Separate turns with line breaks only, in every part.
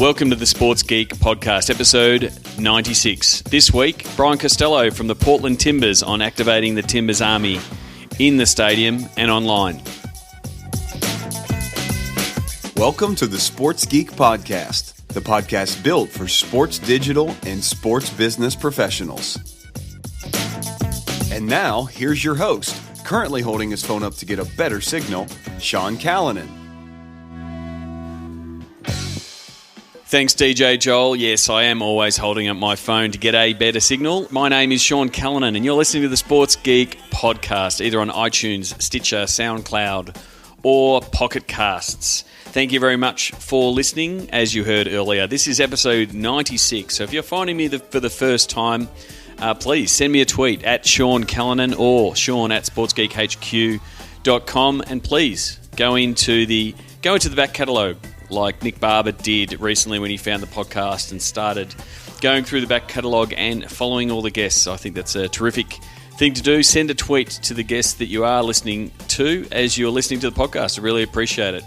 Welcome to the Sports Geek Podcast, episode 96. This week, Brian Costello from the Portland Timbers on activating the Timbers Army in the stadium and online.
Welcome to the Sports Geek Podcast, the podcast built for sports digital and sports business professionals. And now, here's your host, currently holding his phone up to get a better signal, Sean Callanan.
Thanks, DJ Joel. Yes, I am always holding up my phone to get a better signal. My name is Sean Callanan, and you're listening to the Sports Geek Podcast, either on iTunes, Stitcher, SoundCloud, or Pocket Casts. Thank you very much for listening. As you heard earlier, this is episode 96. So if you're finding me for the first time, please send me a tweet at Sean Callanan or Sean at sportsgeekhq.com, and please go into the back catalogue, like Nick Barber did recently when he found the podcast and started going through the back catalogue and following all the guests. I think that's a terrific thing to do. Send a tweet to the guests that you are listening to as you're listening to the podcast. I really appreciate it.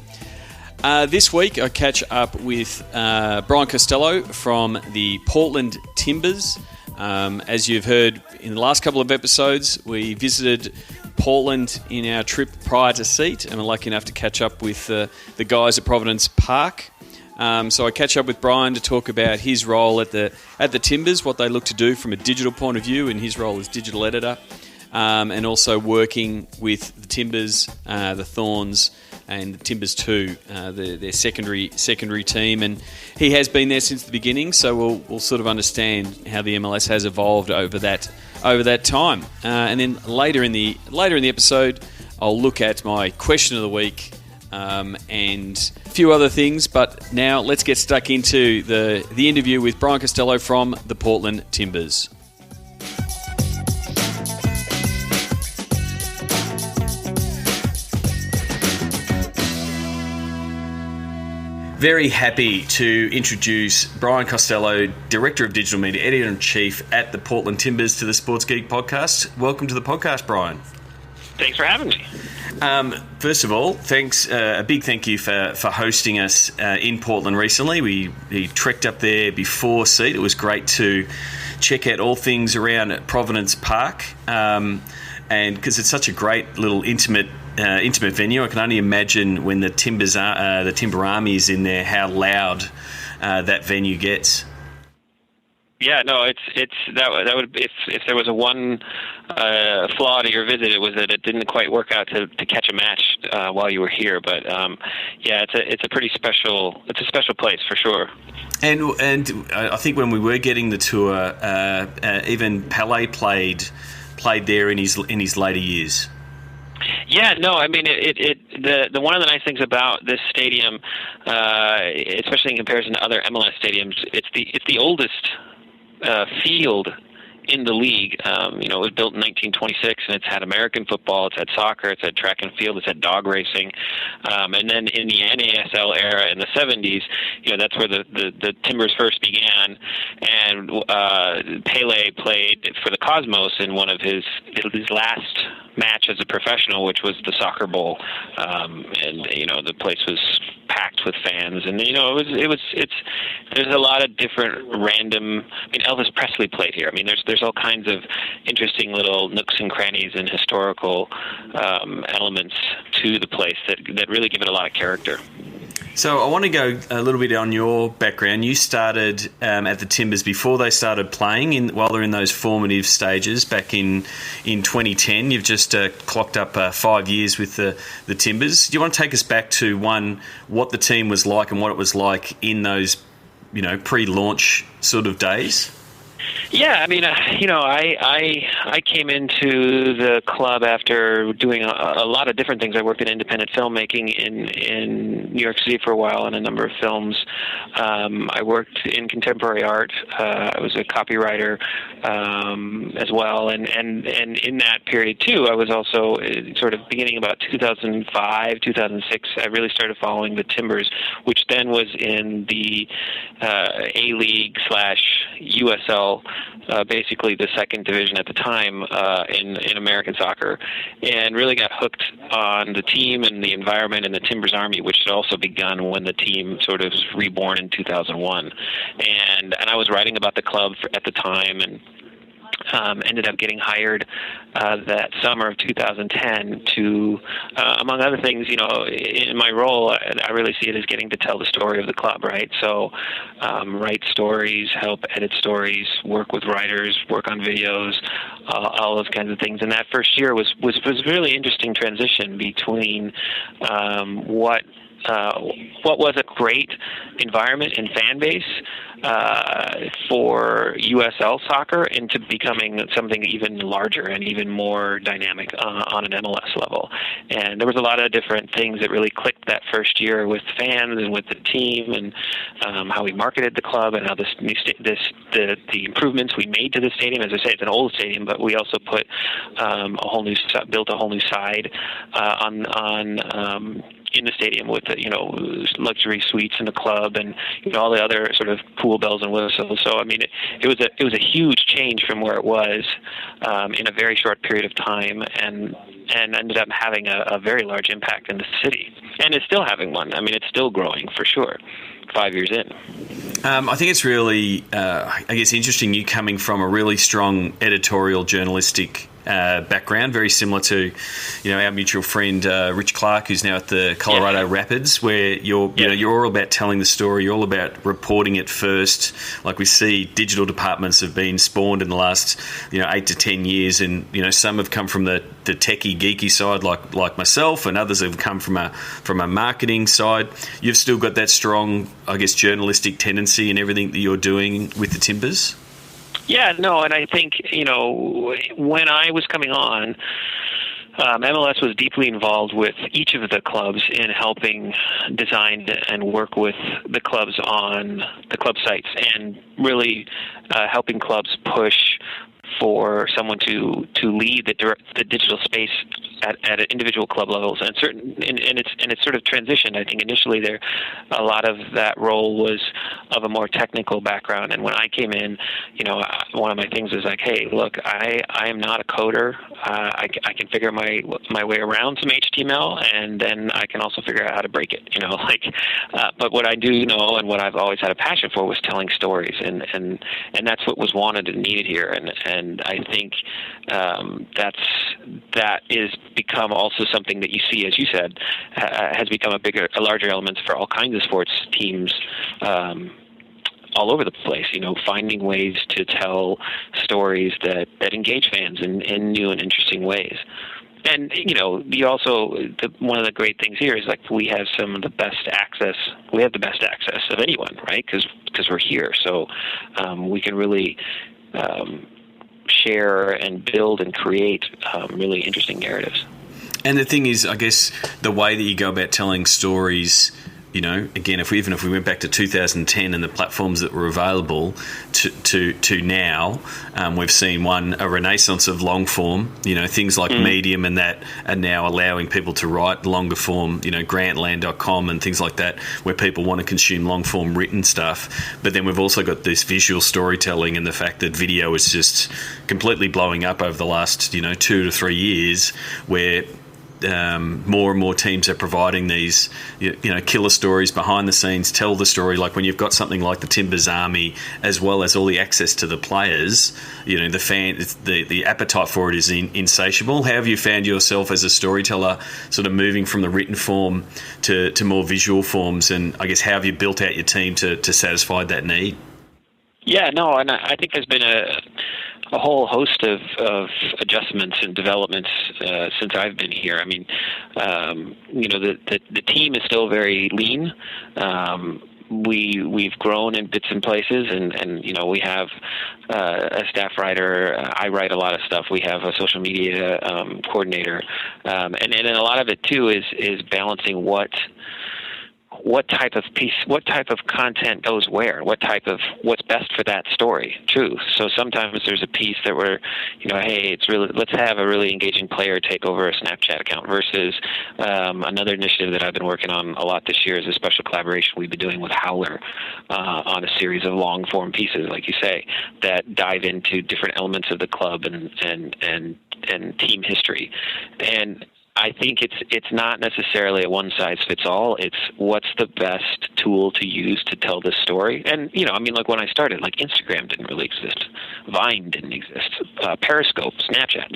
This week I catch up with Brian Costello from the Portland Timbers. As you've heard in the last couple of episodes, we visited Portland in our trip prior to seat, and we're lucky enough to catch up with the guys at Providence Park. So I catch up with Brian to talk about his role at the Timbers, what they look to do from a digital point of view, and his role as digital editor, and also working with the Timbers, the Thorns, and the Timbers 2, their secondary team. And he has been there since the beginning, so we'll sort of understand how the MLS has evolved over that time. And then later in the episode, I'll look at my question of the week and a few other things. But now let's get stuck into the interview with Brian Costello from the Portland Timbers. Very happy to introduce Brian Costello, Director of Digital Media, Editor-in-Chief at the Portland Timbers, to the Sports Geek Podcast. Welcome to the podcast, Brian.
Thanks for having me.
First of all, thanks. A big thank you for hosting us in Portland recently. We trekked up there before seat. It was great to check out all things around Providence Park, and because it's such a great little intimate venue. I can only imagine when the Timber Army is in there, how loud that venue gets.
Yeah, no, it's that would if there was a one flaw to your visit, it was that it didn't quite work out to catch a match while you were here. But yeah, it's a pretty special place for sure.
And I think when we were getting the tour, even Pelé played there in his later years.
Yeah, no, I mean, the one of the nice things about this stadium, especially in comparison to other MLS stadiums, it's the oldest field in the league. It was built in 1926, and it's had American football, it's had soccer, it's had track and field, it's had dog racing, and then in the NASL era in the 70s, that's where the Timbers first began, and Pele played for the Cosmos in one of his last match as a professional, which was the Soccer Bowl, and the place was packed with fans, and there's a lot of different random. I mean, Elvis Presley played here. I mean, there's all kinds of interesting little nooks and crannies and historical elements to the place that really give it a lot of character.
So I want to go a little bit on your background. You started at the Timbers before they started playing, while they're in those formative stages back in 2010. You've just clocked up 5 years with the Timbers. Do you want to take us back to, one, what the team was like and what it was like in those pre-launch sort of days?
Yeah, I mean, I came into the club after doing a lot of different things. I worked in independent filmmaking in New York City for a while on a number of films. I worked in contemporary art. I was a copywriter as well, and in that period too, I was also sort of beginning about 2005, 2006. I really started following the Timbers, which then was in the A-League / USL basically the second division at the time in American soccer, and really got hooked on the team and the environment and the Timbers Army, which had also begun when the team sort of was reborn in 2001. And I was writing about the club at the time, and ended up getting hired that summer of 2010 to, among other things, in my role, I really see it as getting to tell the story of the club, right? So write stories, help edit stories, work with writers, work on videos, all those kinds of things. And that first year was really interesting transition between what was a great environment and fan base for USL soccer into becoming something even larger and even more dynamic on an MLS level. And there was a lot of different things that really clicked that first year with fans and with the team, and how we marketed the club, and how the improvements we made to the stadium. As I say, it's an old stadium, but we also put built a whole new side in the stadium with luxury suites in the club, and all the other sort of pool bells and whistles. So I mean, it was a huge change from where it was in a very short period of time, and ended up having a very large impact in the city, and it's still having one. I mean, it's still growing for sure 5 years in.
I think it's really, interesting, you coming from a really strong editorial journalistic background, very similar to, our mutual friend Rich Clark, who's now at the Colorado Rapids, where you're all about telling the story, you're all about reporting it first. Like we see, digital departments have been spawned in the last 8 to 10 years, and some have come from the techie geeky side, like myself, and others have come from a marketing side. You've still got that strong, journalistic tendency in everything that you're doing with the Timbers.
Yeah, no, and I think, when I was coming on, MLS was deeply involved with each of the clubs in helping design and work with the clubs on the club sites, and really helping clubs push for someone to lead the digital space at individual club levels, and it's sort of transitioned. I think initially a lot of that role was of a more technical background, and when I came in, one of my things was like, hey, look, I am not a coder. I can figure my way around some HTML, and then I can also figure out how to break it. But what I do know, and what I've always had a passion for, was telling stories, and that's what was wanted and needed here, and I think that is become also something that you see, as you said, has become a larger element for all kinds of sports teams all over the place, finding ways to tell stories that engage fans in new and interesting ways. And, you also, one of the great things here is, like, we have some of the best access. We have the best access of anyone, right? Because we're here. So we can really share and build and create really interesting narratives.
And the thing is, I guess, the way that you go about telling stories, again, if we went back to 2010 and the platforms that were available to now, we've seen a renaissance of long form. Things like Medium and that are now allowing people to write longer form. Grantland.com and things like that, where people want to consume long form written stuff. But then we've also got this visual storytelling, and the fact that video is just completely blowing up over the last 2 to 3 years, where more and more teams are providing these, killer stories behind the scenes, tell the story. Like when you've got something like the Timbers Army, as well as all the access to the players, the appetite for it is insatiable. How have you found yourself as a storyteller, sort of moving from the written form to more visual forms? And I guess, how have you built out your team to satisfy that need? Yeah, no, and I think there's been a whole host of adjustments and developments since I've been here. I mean, the team is still very lean. We've grown in bits and places, and we have a staff writer. I write a lot of stuff. We have a social media coordinator, and a lot of it too is balancing what
what type of content goes where, what's best for that story. True. So sometimes there's a piece that we're, hey, let's have a really engaging player take over a Snapchat account versus another initiative that I've been working on a lot this year is a special collaboration we've been doing with Howler on a series of long form pieces, like you say, that dive into different elements of the club and team history. And I think it's not necessarily a one-size-fits-all. It's what's the best tool to use to tell this story. And, like when I started, like Instagram didn't really exist. Vine didn't exist. Periscope, Snapchat,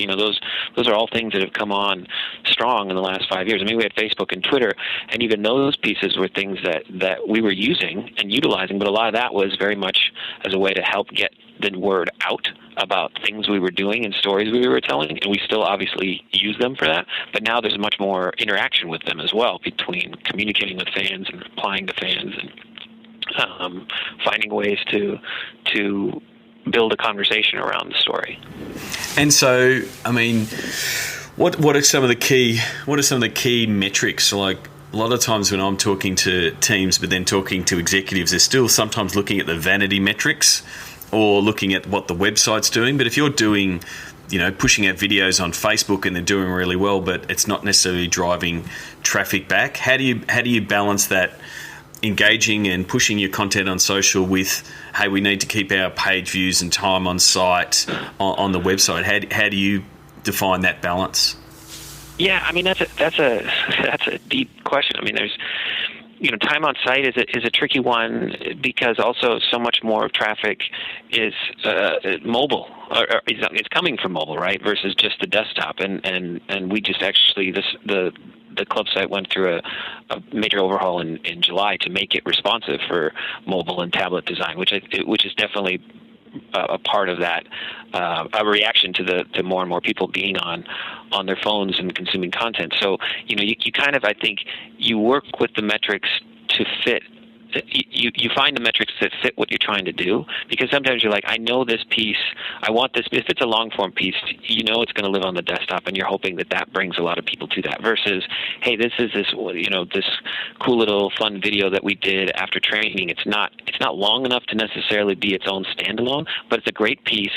those are all things that have come on strong in the last 5 years. I mean, we had Facebook and Twitter, and even those pieces were things that we were using and utilizing, but a lot of that was very much as a way to help get the word out about things we were doing and stories we were telling, and we still obviously use them for that. But now there's much more interaction with them as well, between communicating with fans and replying to fans and finding ways to build a conversation around the story.
And so, I mean, what are some of the key metrics? Like, a lot of times when I'm talking to teams, but then talking to executives, they're still sometimes looking at the vanity metrics or looking at what the website's doing. But if you're doing, pushing out videos on Facebook and they're doing really well, but it's not necessarily driving traffic back, how do you balance that engaging and pushing your content on social with, hey, we need to keep our page views and time on site on the website? How do you define that balance?
Yeah, I mean that's a deep question. I mean, there's time on site is a tricky one because also so much more of traffic is mobile, or it's coming from mobile, right? Versus just the desktop, and we just actually the club site went through a major overhaul in July to make it responsive for mobile and tablet design, which is definitely a part of that, a reaction to more and more people being on their phones and consuming content. So, you kind of, I think, you work with the metrics to fit. You find the metrics that fit what you're trying to do, because sometimes you're like, I know this piece, I want this. If it's a long form piece, it's going to live on the desktop, and you're hoping that brings a lot of people to that. Versus, hey, this is this cool little fun video that we did after training. It's not long enough to necessarily be its own standalone, but it's a great piece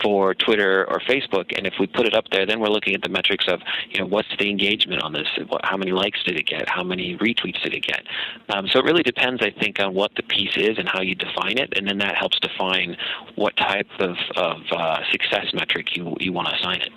for Twitter or Facebook. And if we put it up there, then we're looking at the metrics of what's the engagement on this, how many likes did it get, how many retweets did it get. So it really depends, I think, on what the piece is and how you define it, and then that helps define what type of success metric you want to assign it.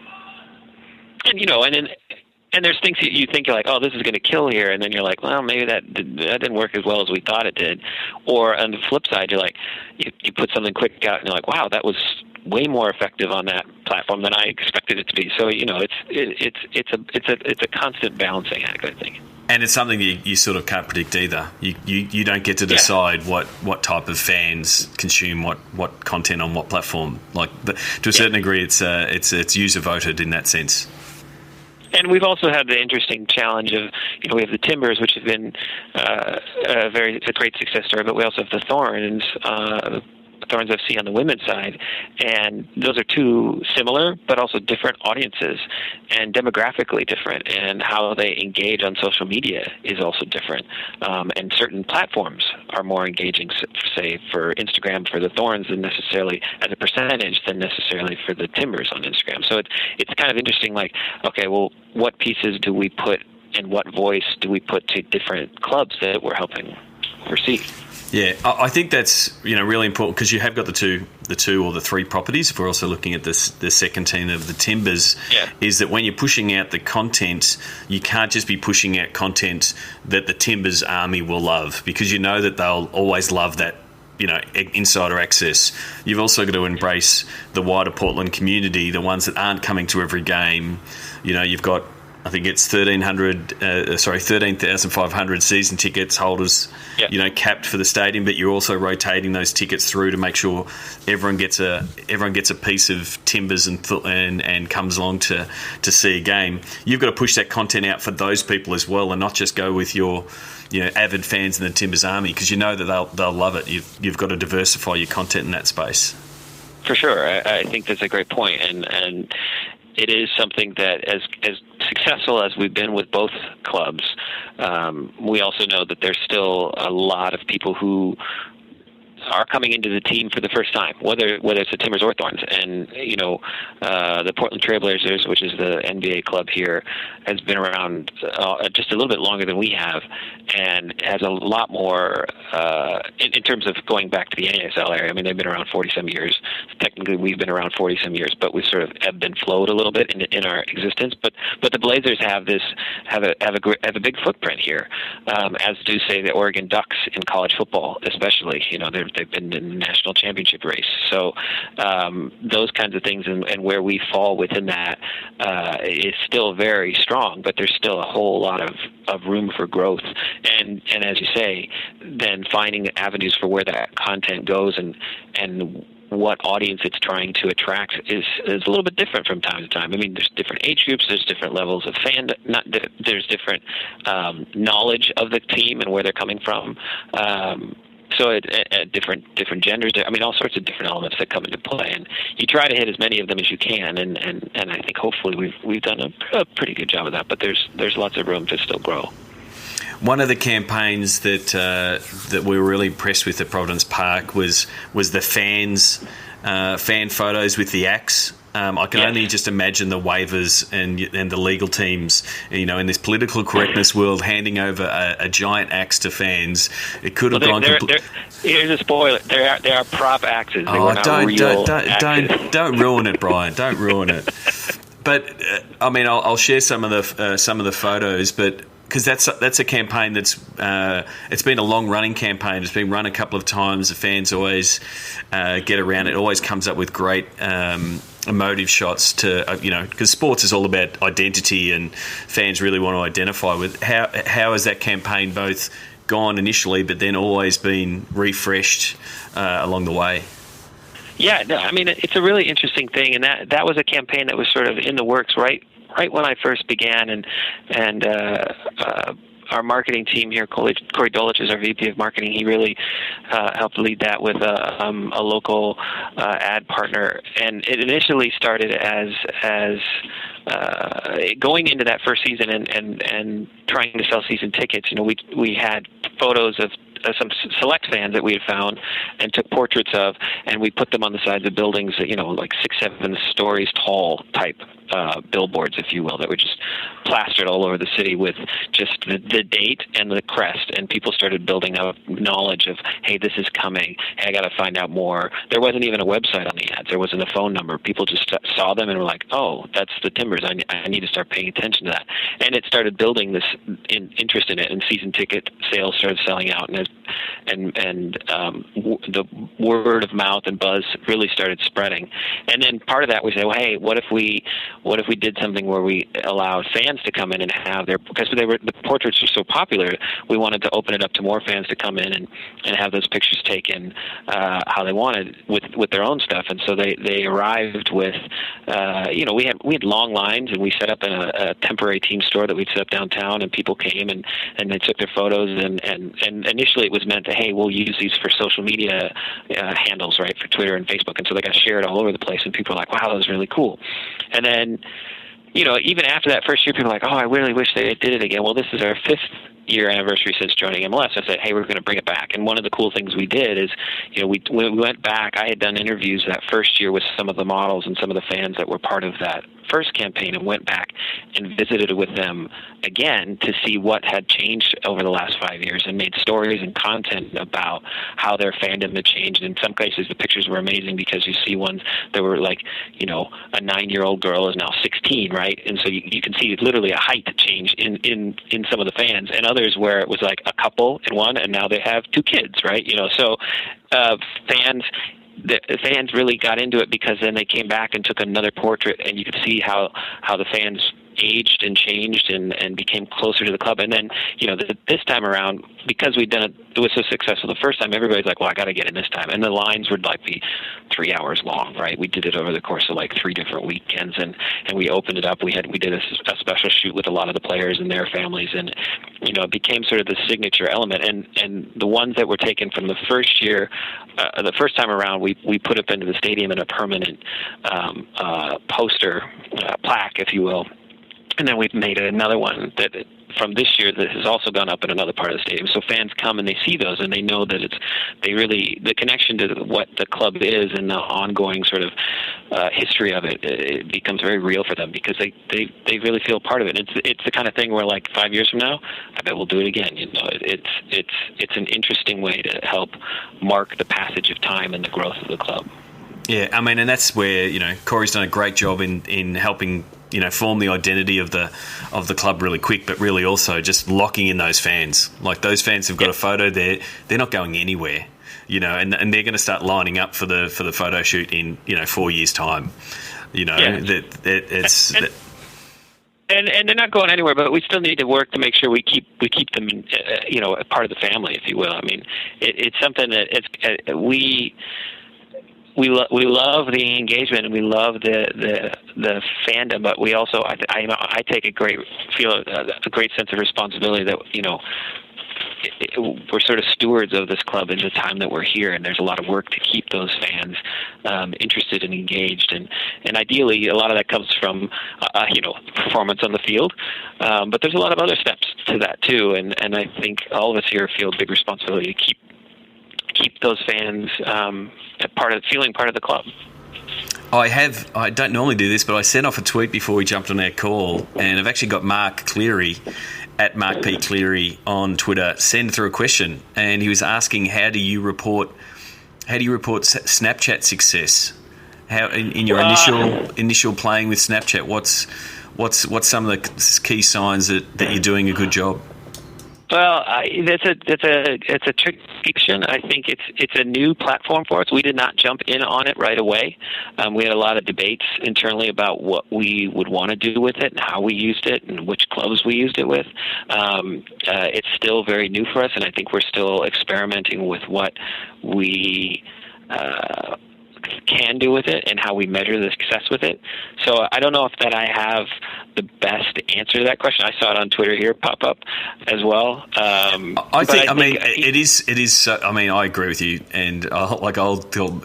And there's things that you think you're like, oh, this is going to kill here, and then you're like, well, maybe that didn't work as well as we thought it did. Or on the flip side, you're like, you put something quick out, and you're like, wow, that was way more effective on that platform than I expected it to be. So it's a constant balancing act, I think.
And it's something you sort of can't predict either. You don't get to decide what type of fans consume what content on what platform. Like, to a certain degree, it's user voted in that sense.
And we've also had the interesting challenge of, we have the Timbers, which have been a great success story, but we also have the Thorns FC on the women's side, and those are two similar but also different audiences and demographically different, and how they engage on social media is also different, and certain platforms are more engaging, say for Instagram for the Thorns than necessarily as a percentage than necessarily for the Timbers on Instagram. So it's kind of interesting, like, okay, well, what pieces do we put and what voice do we put to different clubs that we're helping oversee?
Yeah, I think that's really important, because you have got the two or the three properties. If we're also looking at the second team of the Timbers, is that when you're pushing out the content, you can't just be pushing out content that the Timbers army will love, because you know that they'll always love that insider access. You've also got to embrace the wider Portland community, the ones that aren't coming to every game. You've got, I think it's 13,500 season tickets holders, capped for the stadium. But you're also rotating those tickets through to make sure everyone gets a piece of Timbers and comes along to see a game. You've got to push that content out for those people as well, and not just go with your avid fans in the Timbers army, because that they'll love it. You've got to diversify your content in that space.
For sure, I think that's a great point, and it is something that, as successful as we've been with both clubs, we also know that there's still a lot of people who are coming into the team for the first time, whether it's the Timbers or Thorns. And, the Portland Trailblazers, which is the NBA club here, has been around just a little bit longer than we have, and has a lot more in terms of going back to the NASL area. I mean, they've been around 40-some years. Technically, we've been around 40-some years, but we've sort of ebbed and flowed a little bit in our existence. But the Blazers have a big footprint here, as do, say, the Oregon Ducks in college football, especially. They've been in the national championship race. So those kinds of things, and where we fall within that is still very strong, but there's still a whole lot of room for growth. And as you say, then finding avenues for where that content goes and what audience it's trying to attract is a little bit different from time to time. I mean, there's different age groups, there's different levels of there's different knowledge of the team and where they're coming from. So at different genders, I mean, all sorts of different elements that come into play, and you try to hit as many of them as you can, and I think hopefully we've done a pretty good job of that. But there's lots of room to still grow.
One of the campaigns that we were really impressed with at Providence Park was the fan photos with the axe. I can only just imagine the waivers and the legal teams, in this political correctness world, handing over a giant axe to fans. It could have gone.
Here's a spoiler: they are prop axes. They were not real axes.
Don't ruin it, Brian. Don't ruin it. But I mean, I'll share some of the photos, but. Because that's a campaign that's it's been a long running campaign. It's been run a couple of times. The fans always get around. It always comes up with great emotive shots to because sports is all about identity, and fans really want to identify with. How has that campaign both gone initially, but then always been refreshed along the way?
Yeah, no, I mean, it's a really interesting thing, and that was a campaign that was sort of in the works right when I first began, and our marketing team here, Corey Dolich is our VP of marketing. He really helped lead that with a local ad partner, and it initially started as going into that first season and trying to sell season tickets. We had photos of some select fans that we had found and took portraits of, and we put them on the sides of buildings, like 6-7 stories tall type billboards, if you will, that were just plastered all over the city with just the date and the crest, and people started building up knowledge of, hey, this is coming, hey, I got to find out more. There wasn't even a website on the ads. There wasn't a phone number. People just saw them and were like, oh, that's the Timbers. I need to start paying attention to that. And it started building this interest in it, and season ticket sales started selling out, and the word of mouth and buzz really started spreading. And then part of that we said, well, hey, what if we did something where we allowed fans to come in and have because the portraits were so popular, we wanted to open it up to more fans to come in and have those pictures taken how they wanted with their own stuff. And so they arrived with we had long lines, and we set up in a temporary team store that we'd set up downtown, and people came and they took their photos, and initially it was meant to, hey, we'll use these for social media handles, right, for Twitter and Facebook, and so they got shared all over the place, and people were like, wow, that was really cool. And then even after that first year, people were like, oh, I really wish they did it again. Well, this is our 5th year anniversary since joining MLS. I said, hey, we're going to bring it back. And one of the cool things we did is, we went back. I had done interviews that first year with some of the models and some of the fans that were part of that first campaign, and went back and visited with them again to see what had changed over the last 5 years, and made stories and content about how their fandom had changed. In some cases, the pictures were amazing, because you see ones that were like, a 9-year-old girl is now 16, right? And so you can see literally a height change in some of the fans, and others where it was like a couple in one, and now they have 2 kids, right? So the fans really got into it, because then they came back and took another portrait, and you could see how the fans aged and changed and became closer to the club. And then, this time around, because it was so successful the first time, everybody's like, well, I got to get in this time. And the lines would like be 3 hours long, right? We did it over the course of like 3 different weekends, and we opened it up. We did a special shoot with a lot of the players and their families, and it became sort of the signature element. And the ones that were taken from the first year, the first time around, we put up into the stadium in a permanent poster, plaque, if you will. And then we've made another one that from this year that has also gone up in another part of the stadium. So fans come and they see those, and they know that the connection to what the club is and the ongoing sort of history of it becomes very real for them, because they really feel part of it. It's the kind of thing where, like, 5 years from now, I bet we'll do it again. It's an interesting way to help mark the passage of time and the growth of the club.
Yeah, I mean, and that's where Corey's done a great job in helping form the identity of the club really quick, but really also just locking in those fans. Like, those fans have got a photo there; they're not going anywhere, and they're going to start lining up for the photo shoot in 4 years' time. And they're not going anywhere, but we still need to work to make sure we keep them, a part of the family, if you will. I mean, it's something that we love the engagement, and we love the fandom, but we also I take a great sense of responsibility that we're sort of stewards of this club in the time that we're here, and there's a lot of work to keep those fans interested and engaged, and ideally a lot of that comes from performance on the field, but there's a lot of other steps to that too, and I think all of us here feel a big responsibility to keep those fans feeling part of the club. I don't normally do this, but I sent off a tweet before we jumped on our call, and I've actually got Mark Cleary at Mark P. Cleary on Twitter send through a question, and he was asking, how do you report Snapchat success? How in your initial playing with Snapchat, what's some of the key signs that you're doing a good job?
Well, it's a tricky question. I think it's a new platform for us. We did not jump in on it right away. We had a lot of debates internally about what we would want to do with it and how we used it and which clubs we used it with. It's still very new for us, and I think we're still experimenting with what we can do with it and how we measure the success with it. So I don't know if that I have the best answer to that question. I saw it on Twitter here pop up as well. I think
it is. I mean, I agree with you, and I'll tell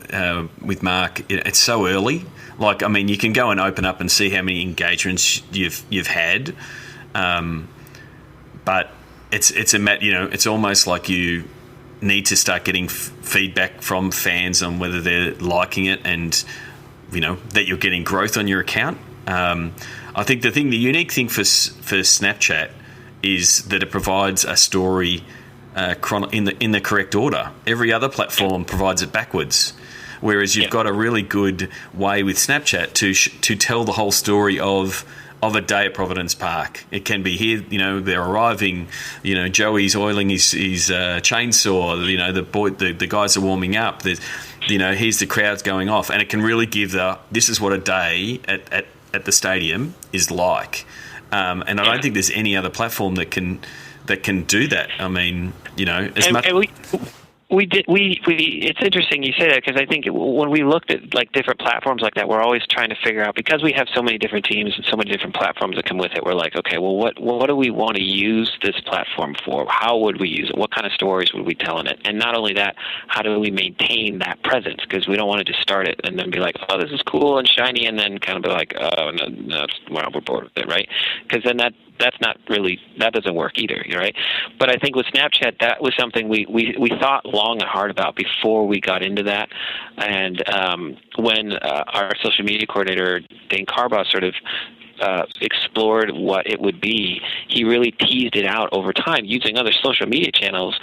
with Mark, it's so early. Like, I mean, you can go and open up and see how many engagements you've had, but it's almost like you need to start getting feedback from fans on whether they're liking it and that you're getting growth on your account. I think the unique thing for Snapchat is that it provides a story in the correct order. Every other platform provides it backwards, whereas you've got a really good way with Snapchat to tell the whole story of a day at Providence Park. It can be here, they're arriving, Joey's oiling his chainsaw, the guys are warming up, here's the crowds going off, and it can really give this is what a day at the stadium is like. And I don't think there's any other platform that can do that. I mean, it's interesting you say that, because I think when we looked at like different platforms like that, we're always trying to figure out, because we have so many different teams and so many different platforms that come with it, we're like, okay, well, what do we want to use this platform for? How would we use it? What kind of stories would we tell in it? And not only that, how do we maintain that presence? Because we don't want to just start it and then be like, oh, this is cool and shiny, and then kind of be like, oh, no, we're bored with it, right? Because then that doesn't work either, right? But I think with Snapchat, that was something we thought long and hard about before we got into that. And when our social media coordinator, Dane Carbaugh, sort of explored what it would be, he really teased it out over time using other social media channels,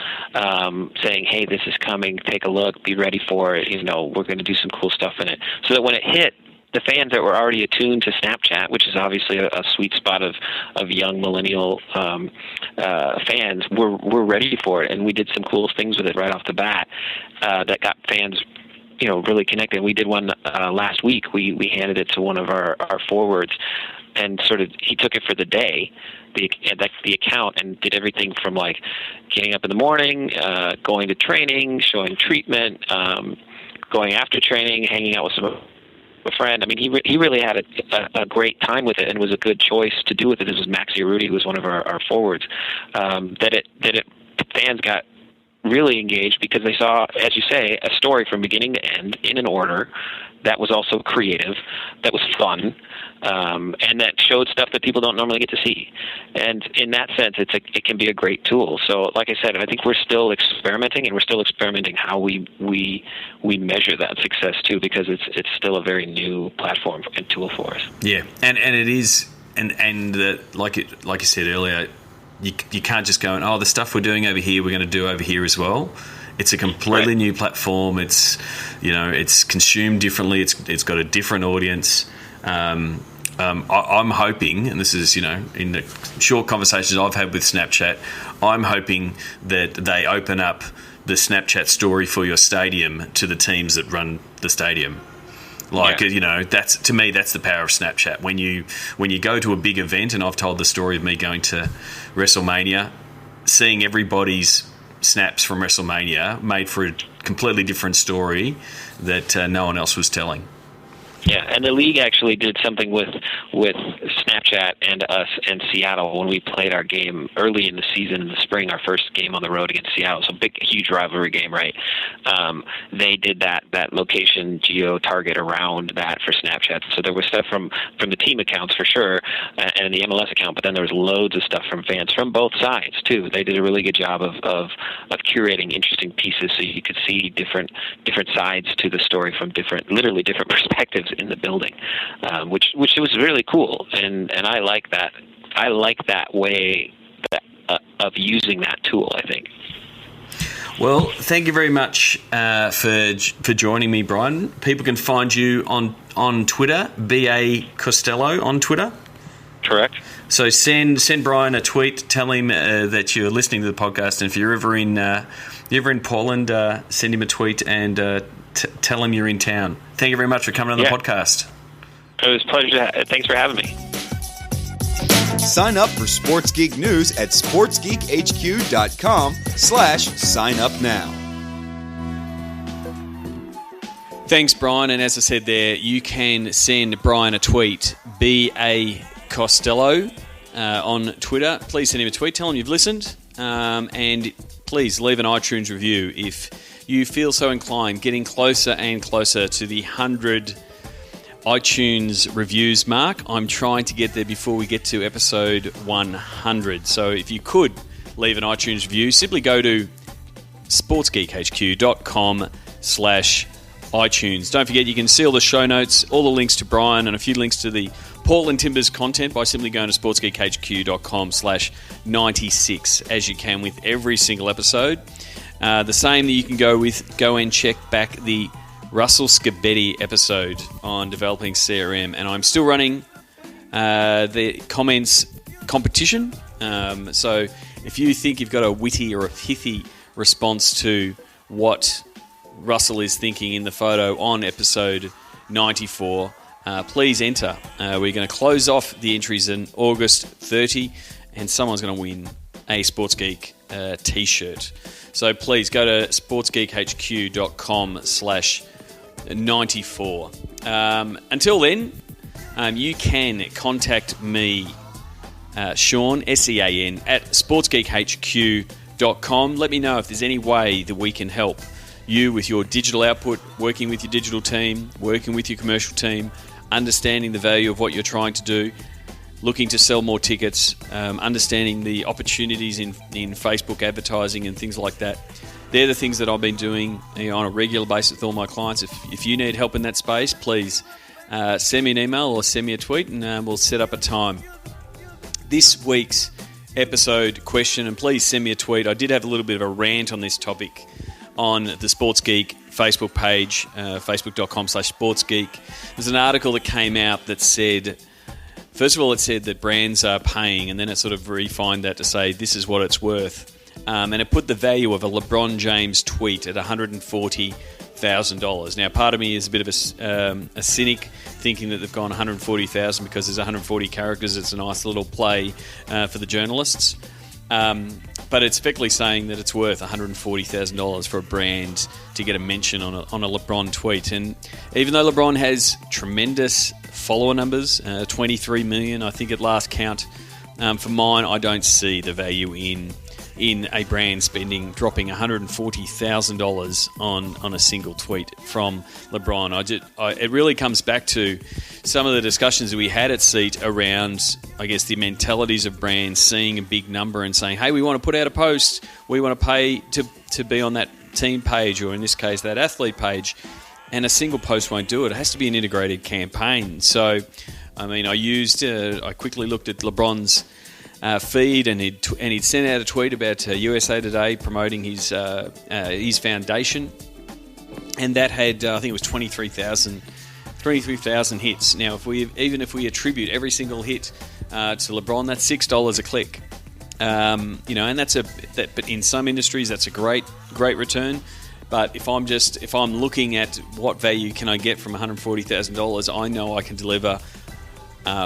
saying, hey, this is coming, take a look, be ready for it, we're going to do some cool stuff in it. So that when it hit, the fans that were already attuned to Snapchat, which is obviously a sweet spot of young millennial fans, were ready for it, and we did some cool things with it right off the bat that got fans, really connected. We did one last week. We handed it to one of our forwards,
and sort of he took it for the day, the account, and did everything from like getting up in the morning, going to training, showing treatment, going after training, hanging out with a friend. I mean, he really had a great time with it, and was a good choice to do with it. This was Maxi Arudi, who was one of our forwards. Fans got really engaged because they saw, as you say, a story from beginning to end in an order that was also creative, that was fun, and that showed stuff that people don't normally get to see. And in that sense, it can be a great tool. So, like I said, I think we're still experimenting, and we're still experimenting how we measure that success too, because it's still a very new platform and tool for us.
Yeah, and it is, and like you said earlier, you can't just go, the stuff we're doing over here, we're going to do over here as well. It's a completely new platform. It's consumed differently. It's got a different audience. I'm hoping, and this is in the short conversations I've had with Snapchat, I'm hoping that they open up the Snapchat story for your stadium to the teams that run the stadium. That's, to me, that's the power of Snapchat. When you go to a big event, and I've told the story of me going to WrestleMania, seeing everybody's snaps from WrestleMania made for a completely different story that no one else was telling.
Yeah, and the league actually did something with Snapchat and us in Seattle when we played our game early in the season in the spring, our first game on the road against Seattle. So huge rivalry game, right? They did that location geo target around that for Snapchat. So there was stuff from the team accounts for sure, and the MLS account, but then there was loads of stuff from fans from both sides too. They did a really good job of curating interesting pieces so you could see different sides to the story from literally different perspectives in the building, which was really cool, and I like that. I like that way of using that tool, I think.
Well, thank you very much for joining me, Brian. People can find you on Twitter, BA Costello on Twitter.
Correct.
So send Brian a tweet, tell him that you're listening to the podcast, and if you're ever in Portland, send him a tweet and tell him you're in town. Thank you very much for coming on the podcast.
It was a pleasure. Thanks for having me.
Sign up for Sports Geek News at sportsgeekhq.com/sign up now.
Thanks, Brian. And as I said there, you can send Brian a tweet, BA Costello, on Twitter. Please send him a tweet. Tell him you've listened. And please leave an iTunes review if you feel so inclined. Getting closer and closer to the 100 iTunes reviews mark. I'm trying to get there before we get to episode 100. So if you could leave an iTunes review, simply go to sportsgeekhq.com/iTunes. Don't forget, you can see all the show notes, all the links to Brian, and a few links to the Portland Timbers content by simply going to sportsgeekhq.com/96, as you can with every single episode. The same that you can go and check back the Russell Scabetti episode on developing CRM, and I'm still running the comments competition. So if you think you've got a witty or a pithy response to what Russell is thinking in the photo on episode 94, please enter. We're going to close off the entries in August 30, and someone's going to win a Sports Geek t-shirt. So please go to sportsgeekhq.com/94. Until then, you can contact me, Sean, SEAN, at sportsgeekhq.com. Let me know if there's any way that we can help you with your digital output, working with your digital team, working with your commercial team, understanding the value of what you're trying to do, looking to sell more tickets, understanding the opportunities in Facebook advertising and things like that. They're the things that I've been doing on a regular basis with all my clients. If you need help in that space, please send me an email or send me a tweet, and we'll set up a time. This week's episode question, and please send me a tweet. I did have a little bit of a rant on this topic on the Sports Geek Facebook page, facebook.com/sportsgeek. There's an article that came out that said, first of all, it said that brands are paying, and then it sort of refined that to say this is what it's worth. And it put the value of a LeBron James tweet at $140 $140,000. Now, part of me is a bit of a cynic, thinking that they've gone $140,000 because there's 140 characters. It's a nice little play for the journalists. But it's effectively saying that it's worth $140,000 for a brand to get a mention on a LeBron tweet. And even though LeBron has tremendous follower numbers, 23 million, I think at last count, for mine, I don't see the value in a brand dropping $140,000 on a single tweet from LeBron. It really comes back to some of the discussions that we had at Seat around, I guess, the mentalities of brands seeing a big number and saying, hey, we want to put out a post, we want to pay to be on that team page, or in this case, that athlete page, and a single post won't do it. It has to be an integrated campaign. So, I mean, I quickly looked at LeBron's feed, and he'd sent out a tweet about USA Today promoting his foundation, and that had I think it was 23,000 hits. Now, if we attribute every single hit to LeBron, that's $6 a click. And but in some industries that's a great return. But if I'm looking at what value can I get from $140,000, I know I can deliver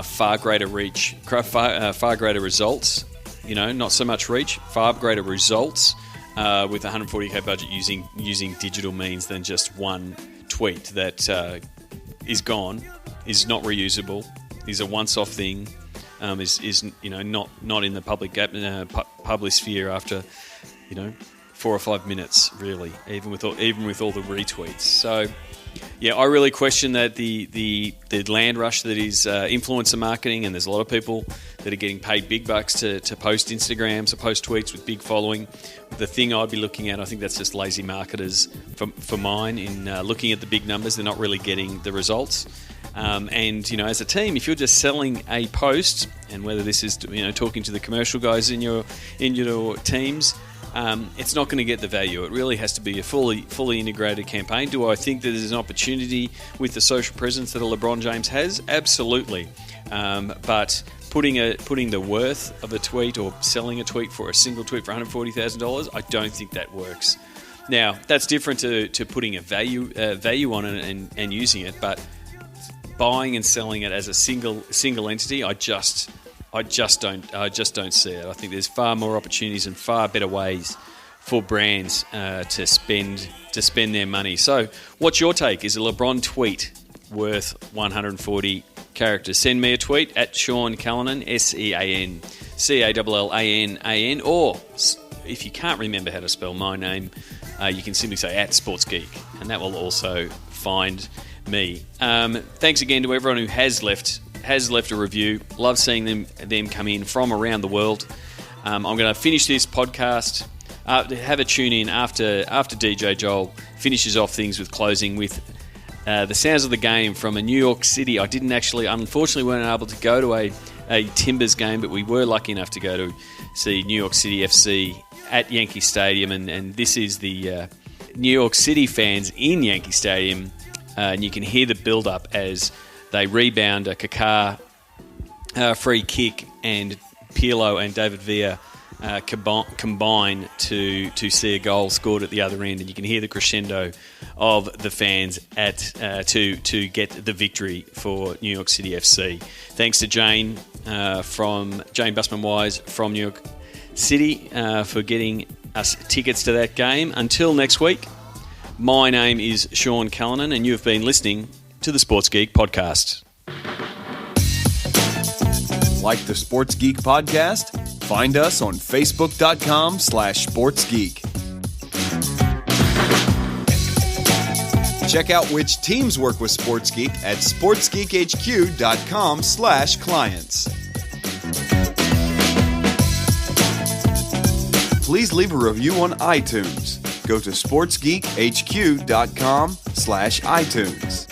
far greater reach, far greater results. Not so much reach, far greater results with a $140K budget using digital means than just one tweet that is gone, is not reusable, is a once-off thing, is not in the public sphere after 4 or 5 minutes, really, even with all the retweets. So. Yeah, I really question that the land rush that is influencer marketing, and there's a lot of people that are getting paid big bucks to post Instagrams or post tweets with big following. The thing I'd be looking at, I think that's just lazy marketers for mine in looking at the big numbers. They're not really getting the results. And as a team, if you're just selling a post, and whether this is talking to the commercial guys in your teams, it's not going to get the value. It really has to be a fully integrated campaign. Do I think that there's an opportunity with the social presence that a LeBron James has? Absolutely. But putting the worth of a tweet or selling a tweet for a single tweet for $140,000, I don't think that works. Now, that's different to putting a value on it and using it, but buying and selling it as a single entity, I just don't see it. I think there's far more opportunities and far better ways for brands to spend their money. So, what's your take? Is a LeBron tweet worth 140 characters? Send me a tweet at Sean Callanan, SeanCallanan, or if you can't remember how to spell my name, you can simply say at Sports Geek, and that will also find me. Thanks again to everyone who has left a review. Love seeing them come in from around the world. I'm going to finish this podcast. Have a tune in after DJ Joel finishes off things with closing with the sounds of the game from a New York City. I unfortunately weren't able to go to a Timbers game, but we were lucky enough to go to see New York City FC at Yankee Stadium, and this is the New York City fans in Yankee Stadium, and you can hear the build-up as they rebound a Kaká free kick, and Pirlo and David Villa combine to see a goal scored at the other end, and you can hear the crescendo of the fans to get the victory for New York City FC. Thanks to Jane Busman Wise from New York City for getting us tickets to that game. Until next week, my name is Sean Callanan, and you have been listening to the Sports Geek Podcast.
Like the Sports Geek Podcast? Find us on Facebook.com/SportsGeek. Check out which teams work with Sports Geek at SportsGeekHQ.com/clients. Please leave a review on iTunes. Go to SportsGeekHQ.com/iTunes.